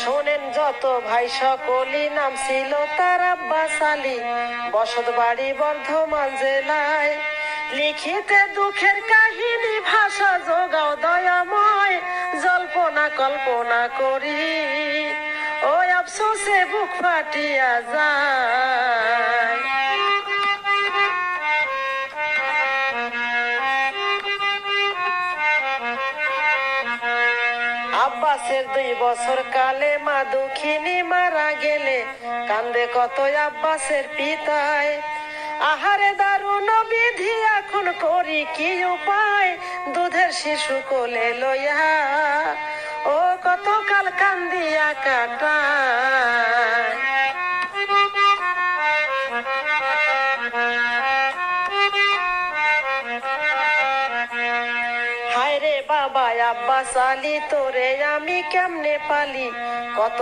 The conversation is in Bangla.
শোনেন যত ভাই সকলই, নাম ছিল তার আব্বাস আলী, বসত বাড়ি বর্ধমান জেলায়। লিখিতে দুঃখের কাহিনী, ভাষা যোগাও দয়াময়, জল্পনা কল্পনা করি ওই আফসোসে বুক ফাটিয়া যায়। আব্বাসের 2 বছর কালে মা দুঃখিনী মারা গেলে, কান্দে কত আব্বাসের পিতায়। আহারে দারুণ বিধি, এখন করি কি উপায়, দুধের শিশু কোলে লইয়া ও কতকাল কান্দিয়া কাটায়। হায় রে বাবা আব্বাস আলী, তোরে আমি কেমনে পালি, কত